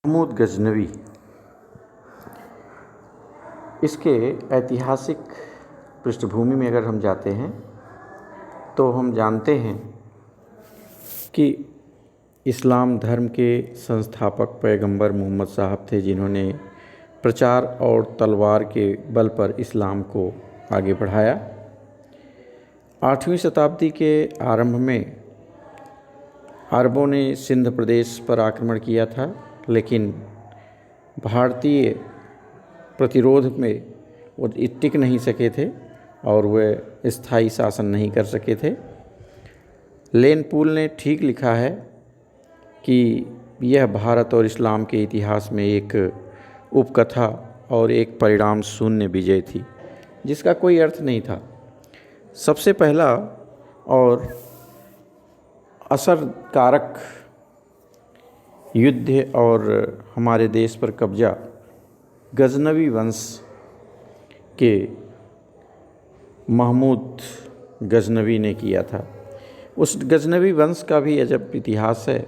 महमूद गजनवी, इसके ऐतिहासिक पृष्ठभूमि में अगर हम जाते हैं तो हम जानते हैं कि इस्लाम धर्म के संस्थापक पैगंबर मोहम्मद साहब थे, जिन्होंने प्रचार और तलवार के बल पर इस्लाम को आगे बढ़ाया। 8वीं शताब्दी के आरंभ में अरबों ने सिंध प्रदेश पर आक्रमण किया था, लेकिन भारतीय प्रतिरोध में वो टिक नहीं सके थे और वे स्थायी शासन नहीं कर सके थे। लेन पूल ने ठीक लिखा है कि यह भारत और इस्लाम के इतिहास में एक उपकथा और एक परिणाम शून्य विजय थी, जिसका कोई अर्थ नहीं था। सबसे पहला और असरकारक युद्ध और हमारे देश पर कब्जा गजनवी वंश के महमूद गजनवी ने किया था। उस गजनवी वंश का भी अजब इतिहास है।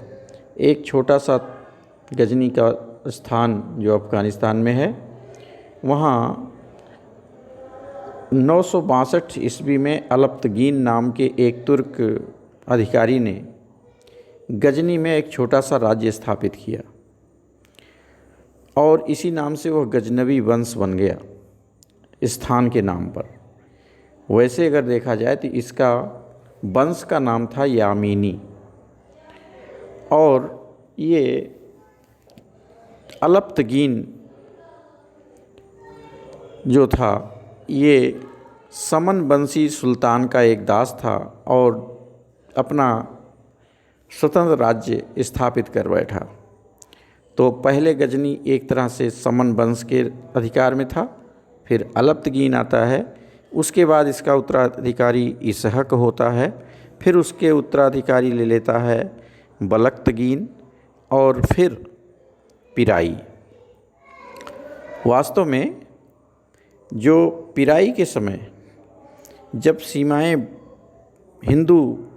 एक छोटा सा गजनी का स्थान जो अफ़गानिस्तान में है, वहाँ 962 ईस्वी में अलप्तगीन नाम के एक तुर्क अधिकारी ने गजनी में एक छोटा सा राज्य स्थापित किया और इसी नाम से वह गजनवी वंश बन गया, स्थान के नाम पर। वैसे अगर देखा जाए तो इसका वंश का नाम था यामीनी, और ये अलप्तगीन जो था ये समन वंशी सुल्तान का एक दास था और अपना स्वतंत्र राज्य स्थापित कर बैठा। तो पहले गजनी एक तरह से समन वंश के अधिकार में था, फिर अलप्तगीन आता है, उसके बाद इसका उत्तराधिकारी इसहक होता है, फिर उसके उत्तराधिकारी ले लेता है बलख्तगीन और फिर पिराई। वास्तव में जो पिराई के समय जब सीमाएं हिंदू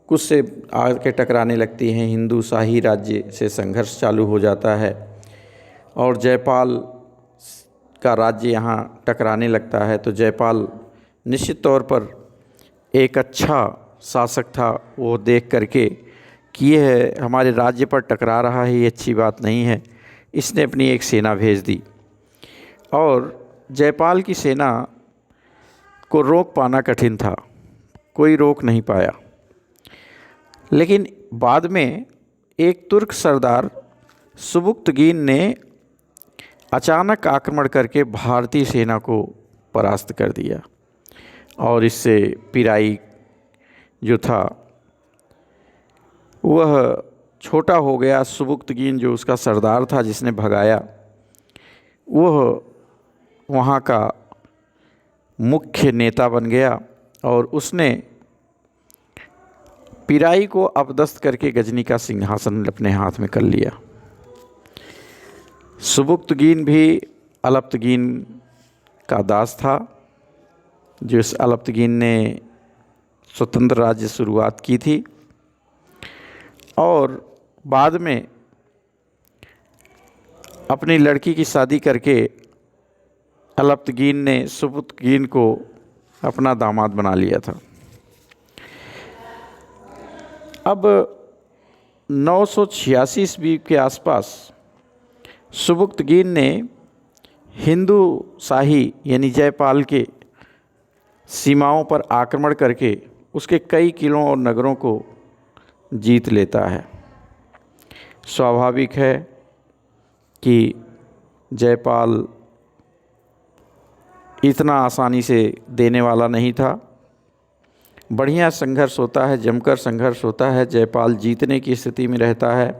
कुछ से आके टकराने लगती हैं, हिंदू शाही राज्य से संघर्ष चालू हो जाता है और जयपाल का राज्य यहाँ टकराने लगता है, तो जयपाल निश्चित तौर पर एक अच्छा शासक था। वो देख करके कि यह हमारे राज्य पर टकरा रहा है, ये अच्छी बात नहीं है, इसने अपनी एक सेना भेज दी और जयपाल की सेना को रोक पाना कठिन था, कोई रोक नहीं पाया। लेकिन बाद में एक तुर्क सरदार सुबुक्तगीन ने अचानक आक्रमण करके भारतीय सेना को परास्त कर दिया और इससे पिराई जो था वह छोटा हो गया। सुबुक्तगीन जो उसका सरदार था जिसने भगाया, वह वहाँ का मुख्य नेता बन गया और उसने पिराई को अपदस्थ करके गजनी का सिंहासन अपने हाथ में कर लिया। सुबुक्तगीन भी अलप्तगीन का दास था, जिस अलप्तगीन ने स्वतंत्र राज्य शुरुआत की थी और बाद में अपनी लड़की की शादी करके अलप्तगीन ने सुबुक्तगीन को अपना दामाद बना लिया था। अब 986 ईस्वी के आसपास सुबुक्तगीन ने हिंदू शाही यानी जयपाल के सीमाओं पर आक्रमण करके उसके कई किलों और नगरों को जीत लेता है। स्वाभाविक है कि जयपाल इतना आसानी से देने वाला नहीं था। बढ़िया संघर्ष होता है, जमकर संघर्ष होता है, जयपाल जीतने की स्थिति में रहता है,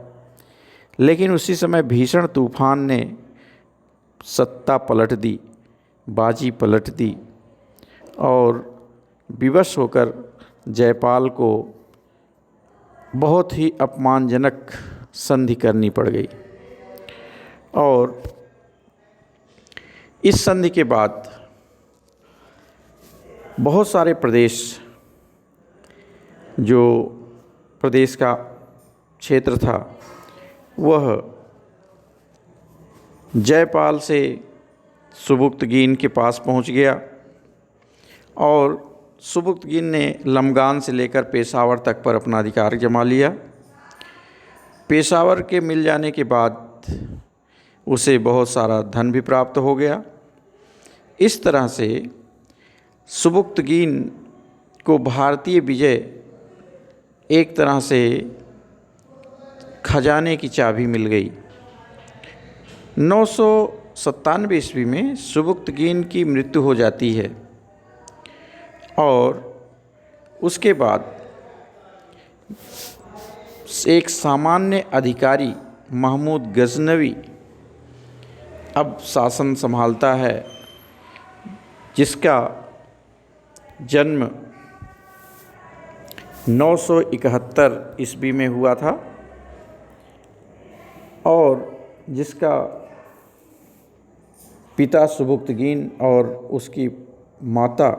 लेकिन उसी समय भीषण तूफान ने सत्ता पलट दी, बाजी पलट दी और विवश होकर जयपाल को बहुत ही अपमानजनक संधि करनी पड़ गई। और इस संधि के बाद बहुत सारे प्रदेश, जो प्रदेश का क्षेत्र था वह जयपाल से सुबुक्तगीन के पास पहुंच गया और सुबुक्तगीन ने लमगान से लेकर पेशावर तक पर अपना अधिकार जमा लिया। पेशावर के मिल जाने के बाद उसे बहुत सारा धन भी प्राप्त हो गया। इस तरह से सुबुक्तगीन को भारतीय विजय एक तरह से खजाने की चाबी मिल गई। 997 ईस्वी में सुबुक्तगीन की मृत्यु हो जाती है और उसके बाद एक सामान्य अधिकारी महमूद गजनवी अब शासन संभालता है, जिसका जन्म 971 ईस्वी में हुआ था और जिसका पिता सुबुक्तगीन और उसकी माता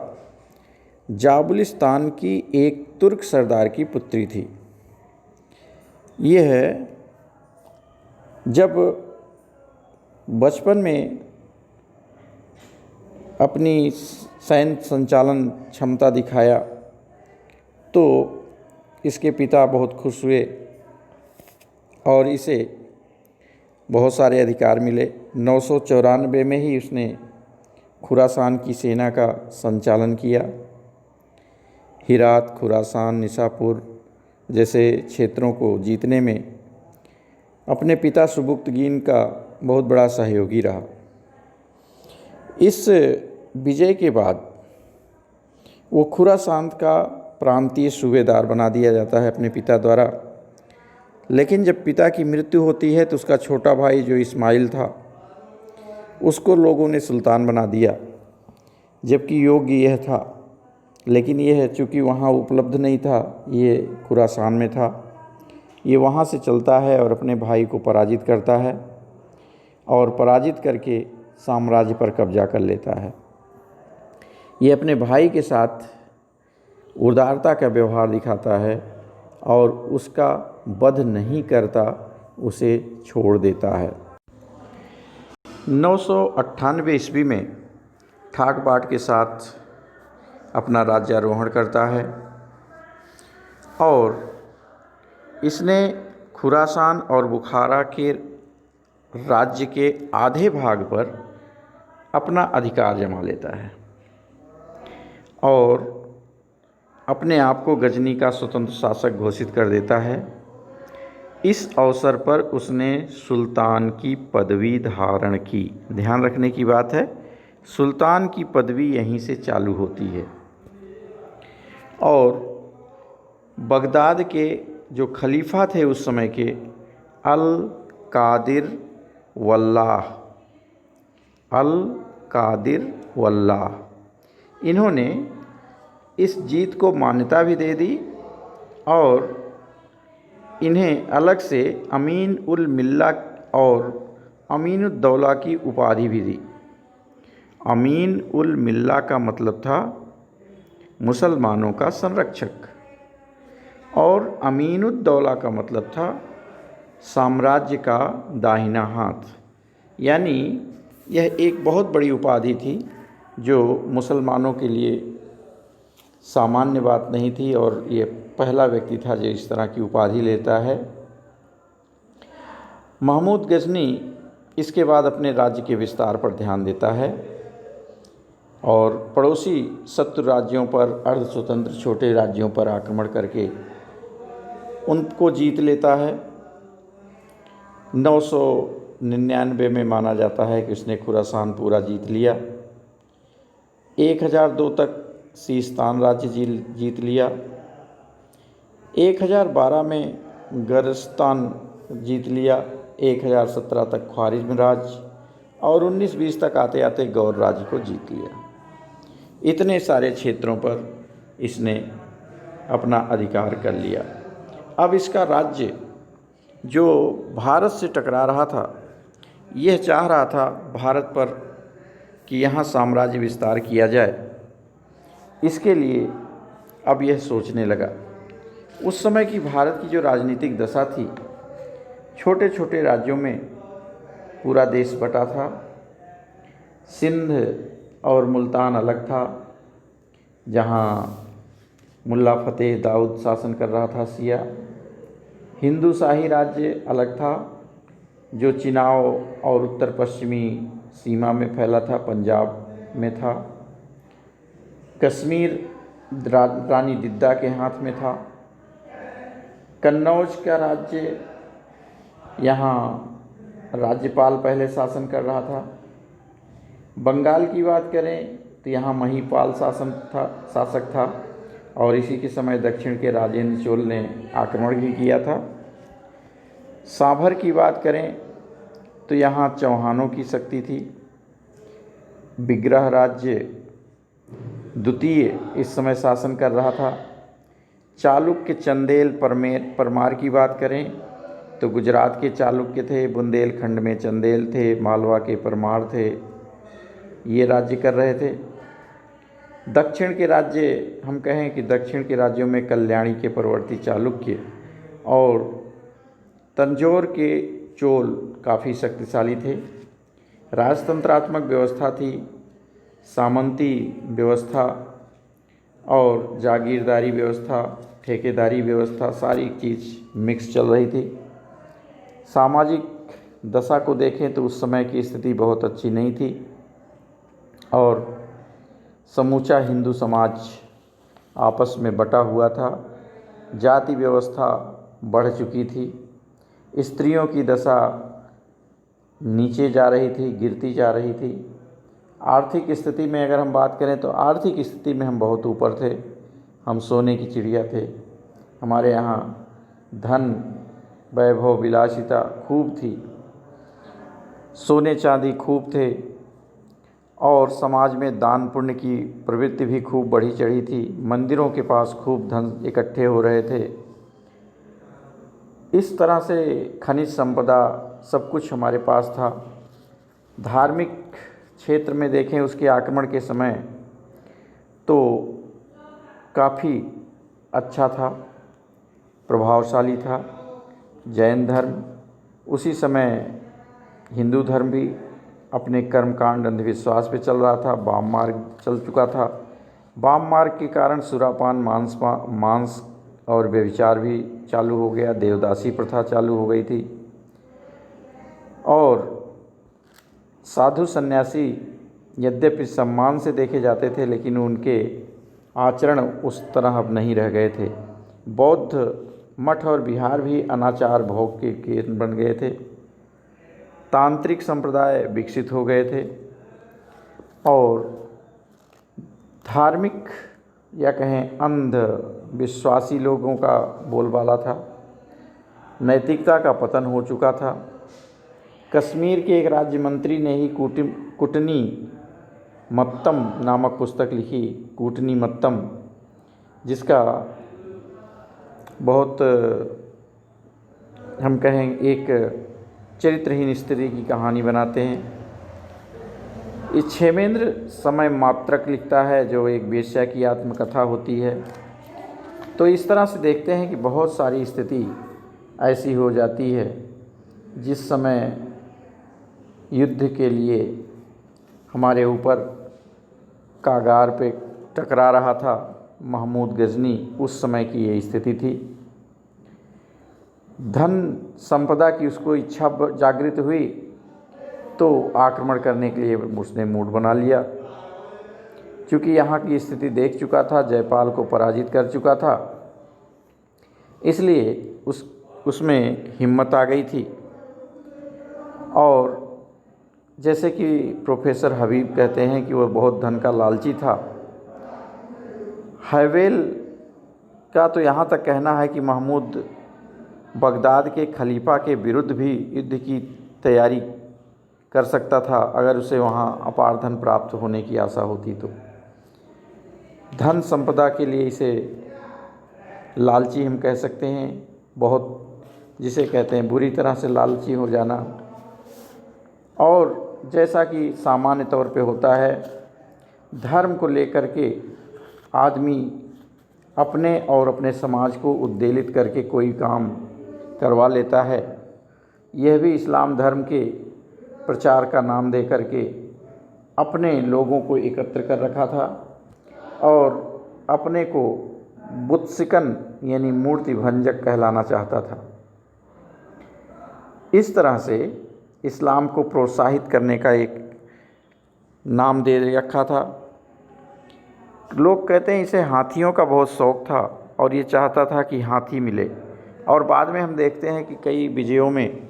जाबुलिस्तान की एक तुर्क सरदार की पुत्री थी। यह जब बचपन में अपनी सैन्य संचालन क्षमता दिखाया तो इसके पिता बहुत खुश हुए और इसे बहुत सारे अधिकार मिले। 994 में ही उसने खुरासान की सेना का संचालन किया। हिरात, खुरासान, निसापुर जैसे क्षेत्रों को जीतने में अपने पिता सुबुक्तगीन का बहुत बड़ा सहयोगी रहा। इस विजय के बाद वो खुरासान का प्रांतीय सूबेदार बना दिया जाता है अपने पिता द्वारा। लेकिन जब पिता की मृत्यु होती है तो उसका छोटा भाई जो इस्माइल था उसको लोगों ने सुल्तान बना दिया, जबकि योग्य यह था। लेकिन यह चूँकि वहाँ उपलब्ध नहीं था, ये खुरासान में था, ये वहाँ से चलता है और अपने भाई को पराजित करता है और पराजित करके साम्राज्य पर कब्जा कर लेता है। ये अपने भाई के साथ उदारता का व्यवहार दिखाता है और उसका वध नहीं करता, उसे छोड़ देता है। 998 ईस्वी में ठाक बाट के साथ अपना राज्यारोहण करता है और इसने खुरासान और बुखारा के राज्य के आधे भाग पर अपना अधिकार जमा लेता है और अपने आप को गजनी का स्वतंत्र शासक घोषित कर देता है। इस अवसर पर उसने सुल्तान की पदवी धारण की। ध्यान रखने की बात है, सुल्तान की पदवी यहीं से चालू होती है और बगदाद के जो खलीफा थे उस समय के, अल कादिर वल्लाह, इन्होंने इस जीत को मान्यता भी दे दी और इन्हें अलग से अमीन उल मिल्ला और अमीन उद दौला की उपाधि भी दी। अमीन उल मिल्ला का मतलब था मुसलमानों का संरक्षक और अमीन उद दौला का मतलब था साम्राज्य का दाहिना हाथ। यानी यह एक बहुत बड़ी उपाधि थी जो मुसलमानों के लिए सामान्य बात नहीं थी और ये पहला व्यक्ति था जो इस तरह की उपाधि लेता है। महमूद गजनी इसके बाद अपने राज्य के विस्तार पर ध्यान देता है और पड़ोसी शत्रु राज्यों पर, अर्ध स्वतंत्र छोटे राज्यों पर आक्रमण करके उनको जीत लेता है। 999 में माना जाता है कि उसने खुरासान पूरा जीत लिया। 1002 तक सीस्तान राज्य जीत लिया। 1012 में गरस्तान जीत लिया। 1017 तक ख्वारिज़्म राज्य और 1920 तक आते आते गौर राज्य को जीत लिया। इतने सारे क्षेत्रों पर इसने अपना अधिकार कर लिया। अब इसका राज्य जो भारत से टकरा रहा था, यह चाह रहा था भारत पर कि यहाँ साम्राज्य विस्तार किया जाए। इसके लिए अब यह सोचने लगा। उस समय की भारत की जो राजनीतिक दशा थी, छोटे छोटे राज्यों में पूरा देश बटा था। सिंध और मुल्तान अलग था, जहाँ मुल्ला फतेह दाऊद शासन कर रहा था शिया। हिंदू शाही राज्य अलग था, जो चिनाव और उत्तर पश्चिमी सीमा में फैला था, पंजाब में था। कश्मीर रानी दिद्दा के हाथ में था। कन्नौज का राज्य, यहाँ राज्यपाल पहले शासन कर रहा था। बंगाल की बात करें तो यहाँ महिपाल शासक था, और इसी के समय दक्षिण के राजेंद्र चोल ने आक्रमण भी किया था। सांभर की बात करें तो यहाँ चौहानों की शक्ति थी। विग्रह राज्य द्वितीय इस समय शासन कर रहा था। चालुक्य, चंदेल, परमार की बात करें तो गुजरात के चालुक्य थे, बुंदेलखंड में चंदेल थे, मालवा के परमार थे, ये राज्य कर रहे थे। दक्षिण के राज्य, हम कहें कि दक्षिण के राज्यों में कल्याणी के परवर्ती चालुक्य और तंजौर के चोल काफ़ी शक्तिशाली थे। राजतंत्रात्मक व्यवस्था थी, सामंती व्यवस्था और जागीरदारी व्यवस्था, ठेकेदारी व्यवस्था, सारी चीज़ मिक्स चल रही थी। सामाजिक दशा को देखें तो उस समय की स्थिति बहुत अच्छी नहीं थी, और समूचा हिंदू समाज आपस में बटा हुआ था। जाति व्यवस्था बढ़ चुकी थी। स्त्रियों की दशा नीचे जा रही थी, गिरती जा रही थी। आर्थिक स्थिति में अगर हम बात करें तो आर्थिक स्थिति में हम बहुत ऊपर थे, हम सोने की चिड़िया थे। हमारे यहाँ धन, वैभव, विलासिता खूब थी, सोने चांदी खूब थे, और समाज में दान पुण्य की प्रवृत्ति भी खूब बढ़ी चढ़ी थी। मंदिरों के पास खूब धन इकट्ठे हो रहे थे। इस तरह से खनिज संपदा सब कुछ हमारे पास था। धार्मिक क्षेत्र में देखें उसके आक्रमण के समय तो काफ़ी अच्छा था, प्रभावशाली था। जैन धर्म, उसी समय हिंदू धर्म भी अपने कर्मकांड, अंधविश्वास पे चल रहा था, वाम मार्ग चल चुका था। वाम मार्ग के कारण सुरापान, मांस और व्यभिचार भी चालू हो गया, देवदासी प्रथा चालू हो गई थी, और साधु सन्यासी यद्यपि सम्मान से देखे जाते थे, लेकिन उनके आचरण उस तरह अब नहीं रह गए थे। बौद्ध मठ और विहार भी अनाचार भोग के केंद्र बन गए थे। तांत्रिक संप्रदाय विकसित हो गए थे, और धार्मिक या कहें अंध विश्वासी लोगों का बोलबाला था। नैतिकता का पतन हो चुका था। कश्मीर के एक राज्य मंत्री ने ही कूटनी मत्तम नामक पुस्तक लिखी, कूटनी मत्तम, जिसका बहुत हम कहें एक चरित्रहीन स्त्री की कहानी बनाते हैं। इस क्षेमेंद्र समय मात्रक लिखता है, जो एक वेश्या की आत्मकथा होती है। तो इस तरह से देखते हैं कि बहुत सारी स्थिति ऐसी हो जाती है जिस समय युद्ध के लिए हमारे ऊपर कागार पे टकरा रहा था महमूद गजनी, उस समय की ये स्थिति थी। धन संपदा की उसको इच्छा जागृत हुई तो आक्रमण करने के लिए उसने मूड बना लिया। क्योंकि यहाँ की स्थिति देख चुका था, जयपाल को पराजित कर चुका था, इसलिए उसमें हिम्मत आ गई थी। और जैसे कि प्रोफेसर हबीब कहते हैं कि वह बहुत धन का लालची था। हैवेल का तो यहाँ तक कहना है कि महमूद बगदाद के खलीफा के विरुद्ध भी युद्ध की तैयारी कर सकता था, अगर उसे वहाँ अपार धन प्राप्त होने की आशा होती तो। धन संपदा के लिए इसे लालची हम कह सकते हैं, बहुत जिसे कहते हैं बुरी तरह से लालची हो जाना। और जैसा कि सामान्य तौर पे होता है, धर्म को लेकर के आदमी अपने और अपने समाज को उद्वेलित करके कोई काम करवा लेता है। यह भी इस्लाम धर्म के प्रचार का नाम दे करके अपने लोगों को एकत्र कर रखा था और अपने को बुतसिकन यानी मूर्ति भंजक कहलाना चाहता था। इस तरह से इस्लाम को प्रोत्साहित करने का एक नाम दे रखा था। लोग कहते हैं इसे हाथियों का बहुत शौक़ था और ये चाहता था कि हाथी मिले, और बाद में हम देखते हैं कि कई विजयों में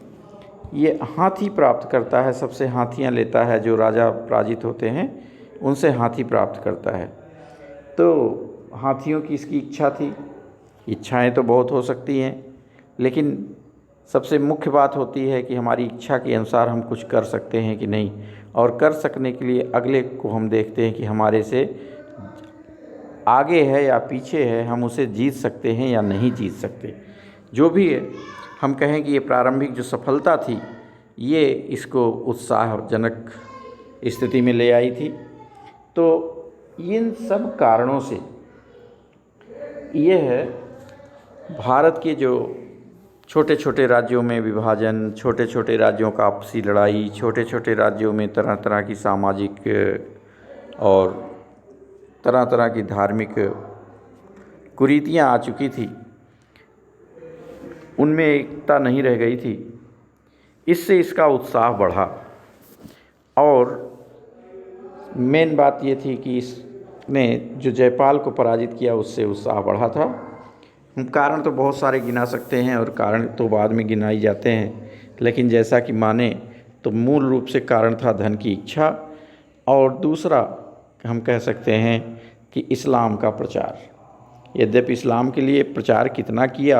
ये हाथी प्राप्त करता है, सबसे हाथियां लेता है, जो राजा पराजित होते हैं उनसे हाथी प्राप्त करता है। तो हाथियों की इसकी इच्छा थी। इच्छाएं तो बहुत हो सकती हैं, लेकिन सबसे मुख्य बात होती है कि हमारी इच्छा के अनुसार हम कुछ कर सकते हैं कि नहीं, और कर सकने के लिए अगले को हम देखते हैं कि हमारे से आगे है या पीछे है, हम उसे जीत सकते हैं या नहीं जीत सकते। जो भी है, हम कहें कि ये प्रारंभिक जो सफलता थी ये इसको उत्साहजनक स्थिति में ले आई थी। तो इन सब कारणों से यह भारत के जो छोटे छोटे राज्यों में विभाजन, छोटे छोटे राज्यों का आपसी लड़ाई, छोटे छोटे राज्यों में तरह तरह की सामाजिक और तरह तरह की धार्मिक कुरीतियाँ आ चुकी थी, उनमें एकता नहीं रह गई थी। इससे इसका उत्साह बढ़ा, और मेन बात ये थी कि इसने जो जयपाल को पराजित किया उससे उत्साह बढ़ा था। हम कारण तो बहुत सारे गिना सकते हैं और कारण तो बाद में गिनाई जाते हैं, लेकिन जैसा कि माने तो मूल रूप से कारण था धन की इच्छा, और दूसरा हम कह सकते हैं कि इस्लाम का प्रचार। यद्यपि इस्लाम के लिए प्रचार कितना किया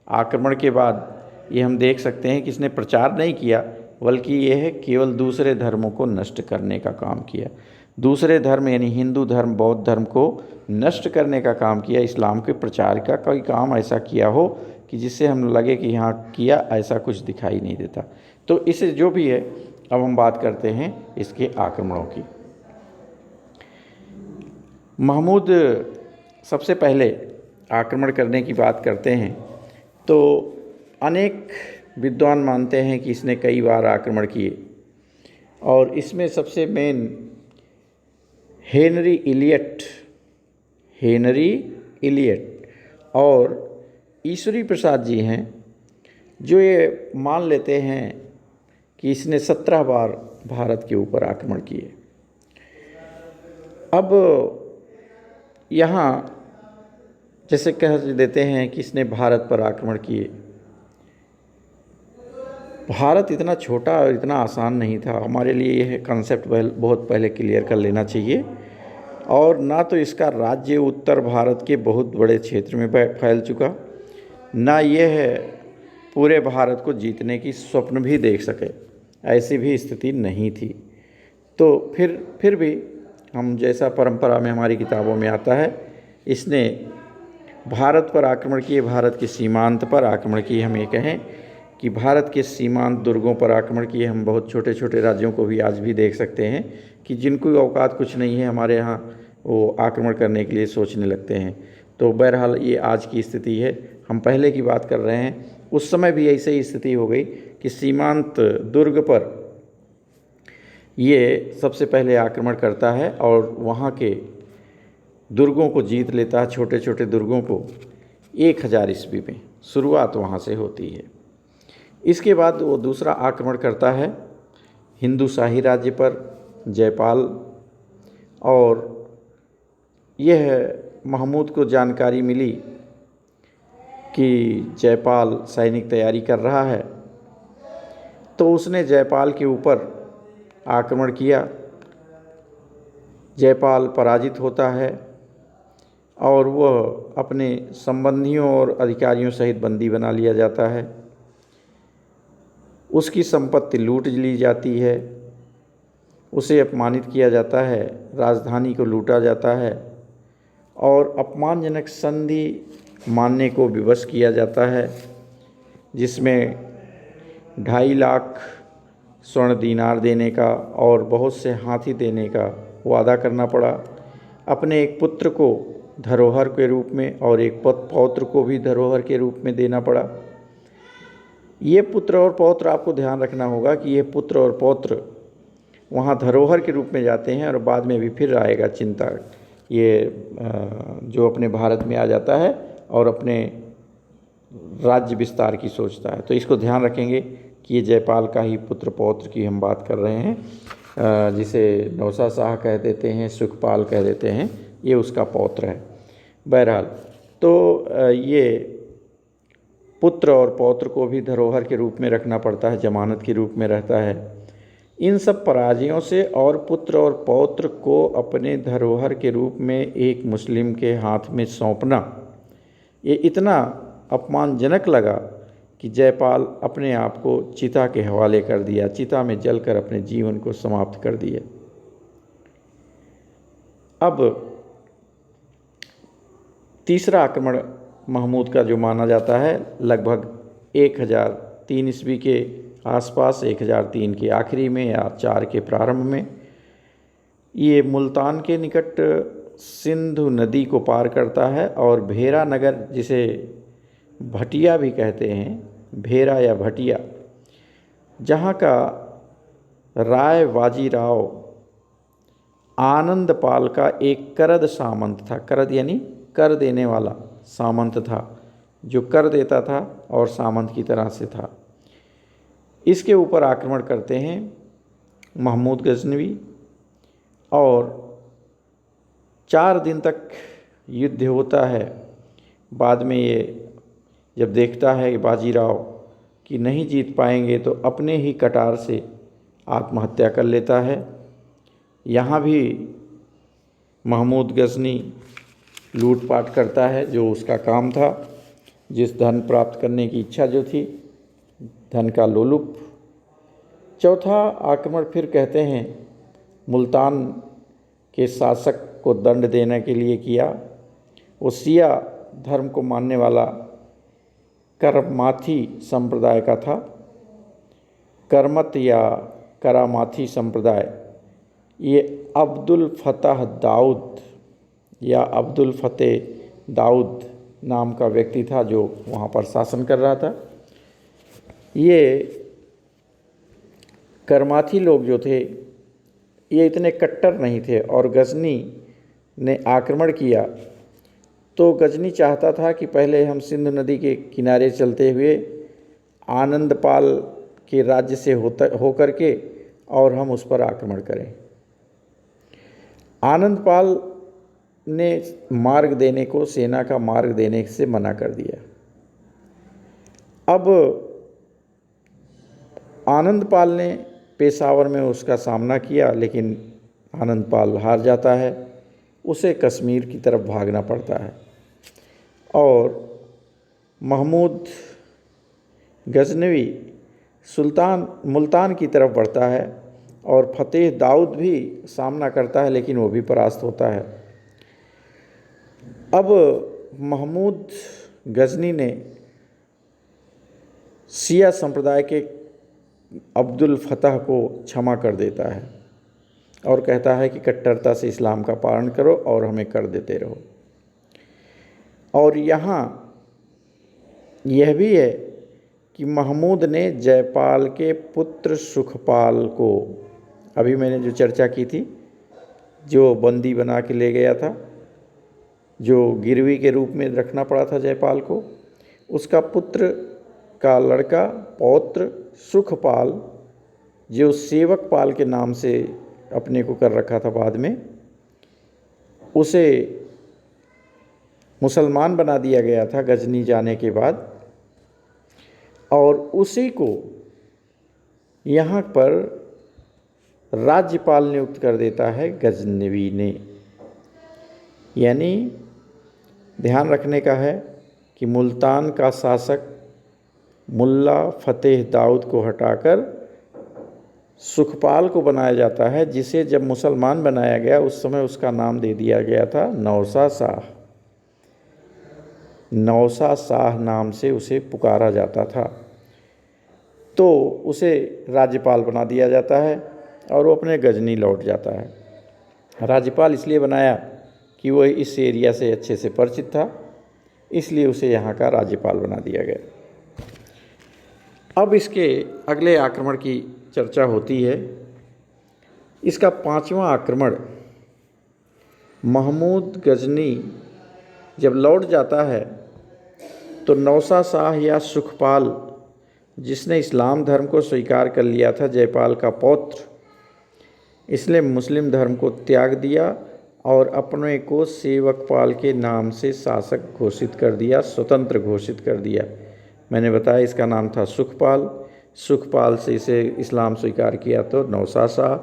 आक्रमण के बाद, ये हम देख सकते हैं कि इसने प्रचार नहीं किया, बल्कि यह केवल दूसरे धर्मों को नष्ट करने का काम किया। दूसरे धर्म यानी हिंदू धर्म, बौद्ध धर्म को नष्ट करने का काम किया। इस्लाम के प्रचार का कोई काम ऐसा किया हो कि जिससे हम लगे कि यहाँ किया, ऐसा कुछ दिखाई नहीं देता। तो इसे जो भी है, अब हम बात करते हैं इसके आक्रमणों की। महमूद सबसे पहले आक्रमण करने की बात करते हैं तो अनेक विद्वान मानते हैं कि इसने कई बार आक्रमण किए, और इसमें सबसे मेन हेनरी इलियट और ईश्वरी प्रसाद जी हैं, जो ये मान लेते हैं कि इसने 17 बार भारत के ऊपर आक्रमण किए। अब यहाँ जैसे कह देते हैं कि इसने भारत पर आक्रमण किए। भारत इतना छोटा और इतना आसान नहीं था। हमारे लिए यह कंसेप्ट बहुत पहले क्लियर कर लेना चाहिए। और ना तो इसका राज्य उत्तर भारत के बहुत बड़े क्षेत्र में फैल चुका, ना यह पूरे भारत को जीतने की स्वप्न भी देख सके, ऐसी भी स्थिति नहीं थी। तो फिर भी हम जैसा परंपरा में हमारी किताबों में आता है, इसने भारत पर आक्रमण किए, भारत के सीमांत पर आक्रमण किए। हम ये कहें कि भारत के सीमांत दुर्गों पर आक्रमण किए। हम बहुत छोटे छोटे राज्यों को भी आज भी देख सकते हैं कि जिनको औकात कुछ नहीं है हमारे यहाँ, वो आक्रमण करने के लिए सोचने लगते हैं। तो बहरहाल ये आज की स्थिति है, हम पहले की बात कर रहे हैं। उस समय भी ऐसे ही स्थिति हो गई कि सीमांत दुर्ग पर ये सबसे पहले आक्रमण करता है और वहाँ के दुर्गों को जीत लेता है। छोटे छोटे दुर्गों को 1000 ईस्वी में शुरुआत वहाँ से होती है। इसके बाद वो दूसरा आक्रमण करता है हिंदू शाही राज्य पर, जयपाल। और यह महमूद को जानकारी मिली कि जयपाल सैनिक तैयारी कर रहा है, तो उसने जयपाल के ऊपर आक्रमण किया। जयपाल पराजित होता है और वह अपने संबंधियों और अधिकारियों सहित बंदी बना लिया जाता है। उसकी संपत्ति लूट ली जाती है, उसे अपमानित किया जाता है, राजधानी को लूटा जाता है और अपमानजनक संधि मानने को विवश किया जाता है, जिसमें 2.5 लाख स्वर्ण दीनार देने का और बहुत से हाथी देने का वादा करना पड़ा। अपने एक पुत्र को धरोहर के रूप में और एक पौत्र को भी धरोहर के रूप में देना पड़ा। ये पुत्र और पौत्र आपको ध्यान रखना होगा कि ये पुत्र और पौत्र वहाँ धरोहर के रूप में जाते हैं और बाद में भी फिर आएगा चिंता, ये जो अपने भारत में आ जाता है और अपने राज्य विस्तार की सोचता है। तो इसको ध्यान रखेंगे कि ये जयपाल का ही पुत्र पौत्र की हम बात कर रहे हैं, जिसे नौसा शाह कह देते हैं, सुखपाल कह देते हैं, ये उसका पौत्र है। बहरहाल तो ये पुत्र और पौत्र को भी धरोहर के रूप में रखना पड़ता है, जमानत के रूप में रहता है। इन सब पराजयों से और पुत्र और पौत्र को अपने धरोहर के रूप में एक मुस्लिम के हाथ में सौंपना, ये इतना अपमानजनक लगा कि जयपाल अपने आप को चिता के हवाले कर दिया, चिता में जलकर अपने जीवन को समाप्त कर दिया। अब तीसरा आक्रमण महमूद का जो माना जाता है, लगभग 1003 ईस्वी के आसपास, 1003 के आखिरी में या 4 के प्रारंभ में, ये मुल्तान के निकट सिंधु नदी को पार करता है और भेरा नगर, जिसे भटिया भी कहते हैं, भेरा या भटिया, जहाँ का राय बाजीराव आनंदपाल का एक करद सामंत था। करद यानी कर देने वाला सामंत था, जो कर देता था और सामंत की तरह से था। इसके ऊपर आक्रमण करते हैं महमूद गजनवी और 4 दिन तक युद्ध होता है। बाद में ये जब देखता है कि बाजीराव कि नहीं जीत पाएंगे तो अपने ही कटार से आत्महत्या कर लेता है। यहाँ भी महमूद गजनी लूटपाट करता है, जो उसका काम था, जिस धन प्राप्त करने की इच्छा जो थी, धन का लोलुप। चौथा आक्रमण फिर कहते हैं मुल्तान के शासक को दंड देने के लिए किया। वो सिया धर्म को मानने वाला करमाथी संप्रदाय का था। करमत या करामाथी संप्रदाय, ये अब्दुल फतह दाऊद या अब्दुल फतेह दाऊद नाम का व्यक्ति था, जो वहाँ पर शासन कर रहा था। ये करमाथी लोग जो थे, ये इतने कट्टर नहीं थे और गजनी ने आक्रमण किया तो गजनी चाहता था कि पहले हम सिंधु नदी के किनारे चलते हुए आनंदपाल के राज्य से होकर के और हम उस पर आक्रमण करें। आनंदपाल ने मार्ग देने को, सेना का मार्ग देने से मना कर दिया। अब आनंदपाल ने पेशावर में उसका सामना किया, लेकिन आनंदपाल हार जाता है। उसे कश्मीर की तरफ भागना पड़ता है और महमूद गजनवी मुल्तान की तरफ बढ़ता है और फतेह दाऊद भी सामना करता है, लेकिन वो भी परास्त होता है। अब महमूद गजनी ने शिया संप्रदाय के अब्दुल फतह को क्षमा कर देता है और कहता है कि कट्टरता से इस्लाम का पालन करो और हमें कर देते रहो। और यहाँ यह भी है कि महमूद ने जयपाल के पुत्र सुखपाल को, अभी मैंने जो चर्चा की थी, जो बंदी बना के ले गया था, जो गिरवी के रूप में रखना पड़ा था जयपाल को, उसका पुत्र का लड़का पौत्र सुखपाल, जो सेवकपाल के नाम से अपने को कर रखा था, बाद में उसे मुसलमान बना दिया गया था गजनी जाने के बाद, और उसी को यहाँ पर राज्यपाल नियुक्त कर देता है गजनवी ने। यानी ध्यान रखने का है कि मुल्तान का शासक मुल्ला फतेह दाऊद को हटाकर सुखपाल को बनाया जाता है, जिसे जब मुसलमान बनाया गया उस समय उसका नाम दे दिया गया था नौसा शाह। नौसा शाह नाम से उसे पुकारा जाता था। तो उसे राज्यपाल बना दिया जाता है और वो अपने गजनी लौट जाता है। राज्यपाल इसलिए बनाया कि वह इस एरिया से अच्छे से परिचित था, इसलिए उसे यहाँ का राज्यपाल बना दिया गया। अब इसके अगले आक्रमण की चर्चा होती है। इसका 5वां आक्रमण महमूद गजनी जब लौट जाता है तो नौसा शाह या सुखपाल, जिसने इस्लाम धर्म को स्वीकार कर लिया था, जयपाल का पौत्र, इसने मुस्लिम धर्म को त्याग दिया और अपने को सेवकपाल के नाम से शासक घोषित कर दिया, स्वतंत्र घोषित कर दिया। मैंने बताया इसका नाम था सुखपाल। सुखपाल से इसे इस्लाम स्वीकार किया तो नौसा शाह,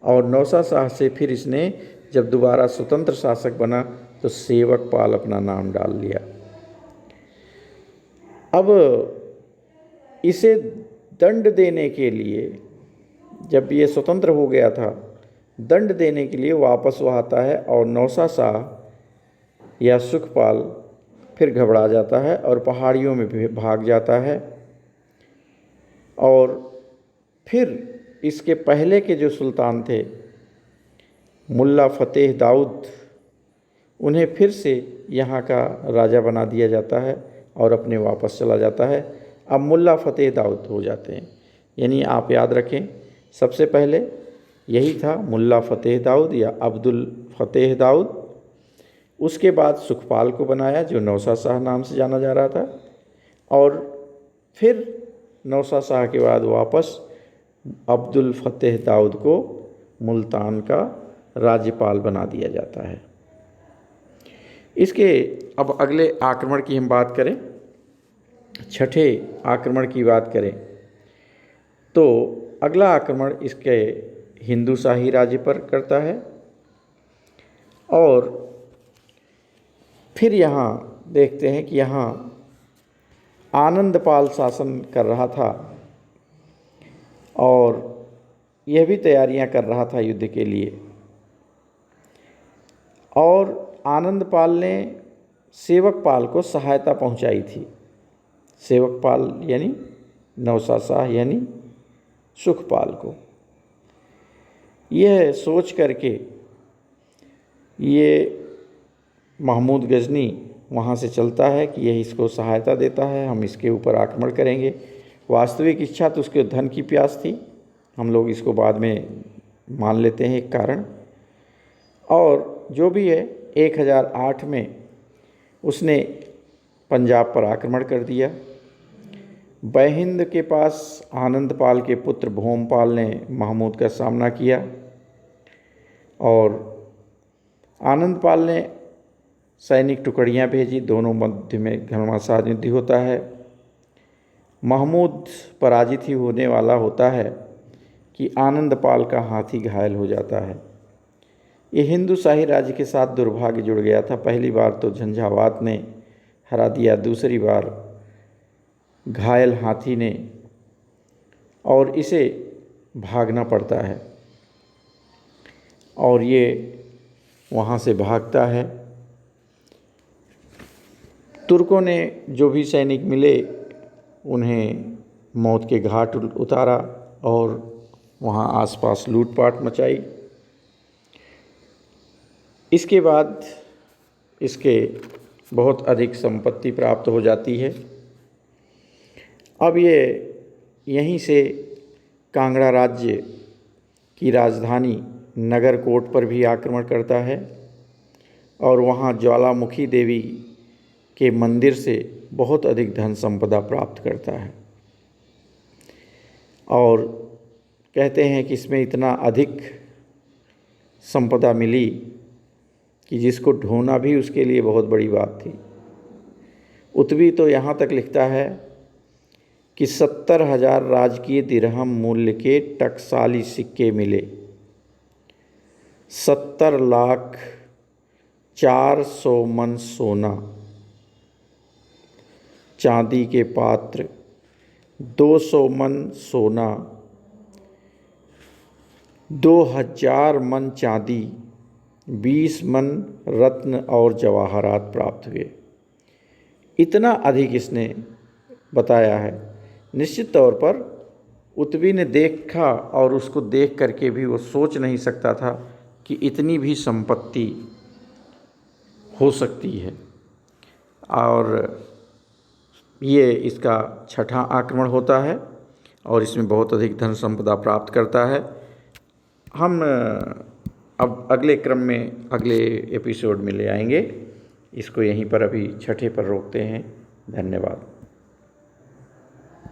और नौसा शाह से फिर इसने जब दोबारा स्वतंत्र शासक बना तो सेवकपाल अपना नाम डाल लिया। अब इसे दंड देने के लिए, जब ये स्वतंत्र हो गया था, दंड देने के लिए वापस वो आता है और नौसा शाह या सुखपाल फिर घबरा जाता है और पहाड़ियों में भाग जाता है। और फिर इसके पहले के जो सुल्तान थे मुल्ला फतेह दाऊद, उन्हें फिर से यहाँ का राजा बना दिया जाता है और अपने वापस चला जाता है। अब मुल्ला फतेह दाऊद हो जाते हैं। यानी आप याद रखें, सबसे पहले यही था मुल्ला फतेह दाऊद या अब्दुल फतेह दाऊद। उसके बाद सुखपाल को बनाया जो नौसा शाह नाम से जाना जा रहा था, और फिर नौसा शाह के बाद वापस अब्दुल फतेह दाऊद को मुल्तान का राज्यपाल बना दिया जाता है। इसके अब अगले आक्रमण की हम बात करें, छठे आक्रमण की बात करें तो अगला आक्रमण इसके हिंदू शाही राज्य पर करता है। और फिर यहाँ देखते हैं कि यहाँ आनंदपाल शासन कर रहा था और यह भी तैयारियां कर रहा था युद्ध के लिए। और आनंदपाल ने सेवकपाल को सहायता पहुंचाई थी। सेवकपाल यानी नौसा शाह यानी सुखपाल को। यह सोच करके ये महमूद गजनी वहाँ से चलता है कि यह इसको सहायता देता है, हम इसके ऊपर आक्रमण करेंगे। वास्तविक इच्छा तो उसके धन की प्यास थी, हम लोग इसको बाद में मान लेते हैं एक कारण। और जो भी है 1008 में उसने पंजाब पर आक्रमण कर दिया। बहिंद के पास आनंदपाल के पुत्र भोमपाल ने महमूद का सामना किया और आनंदपाल ने सैनिक टुकड़ियां भेजी, दोनों मध्य में घमासान युद्ध होता है। महमूद पराजित ही होने वाला होता है कि आनंदपाल का हाथी घायल हो जाता है। ये हिंदू शाही राज्य के साथ दुर्भाग्य जुड़ गया था। पहली बार तो झंझावात ने हरा दिया, दूसरी बार घायल हाथी ने, और इसे भागना पड़ता है और ये वहाँ से भागता है। तुर्कों ने जो भी सैनिक मिले उन्हें मौत के घाट उतारा और वहाँ आसपास लूटपाट मचाई। इसके बाद इसके बहुत अधिक संपत्ति प्राप्त हो जाती है। अब ये यहीं से कांगड़ा राज्य की राजधानी नगरकोट पर भी आक्रमण करता है और वहाँ ज्वालामुखी देवी के मंदिर से बहुत अधिक धन संपदा प्राप्त करता है। और कहते हैं कि इसमें इतना अधिक संपदा मिली कि जिसको ढूंढना भी उसके लिए बहुत बड़ी बात थी। उत्वी तो यहाँ तक लिखता है कि 70,000 राजकीय दिरहम मूल्य के टकसाली सिक्के मिले, 70,04,00,000 मन सोना, चांदी के पात्र 200 मन सोना, 2000 मन चांदी, 20 मन रत्न और जवाहरात प्राप्त हुए। इतना अधिक इसने बताया है। निश्चित तौर पर उत्वी ने देखा और उसको देख करके भी वो सोच नहीं सकता था कि इतनी भी संपत्ति हो सकती है। और ये इसका छठा आक्रमण होता है। और इसमें बहुत अधिक धन संपदा प्राप्त करता है। हम अब अगले क्रम में अगले एपिसोड में ले आएंगे। इसको यहीं पर अभी छठे पर रोकते हैं। धन्यवाद।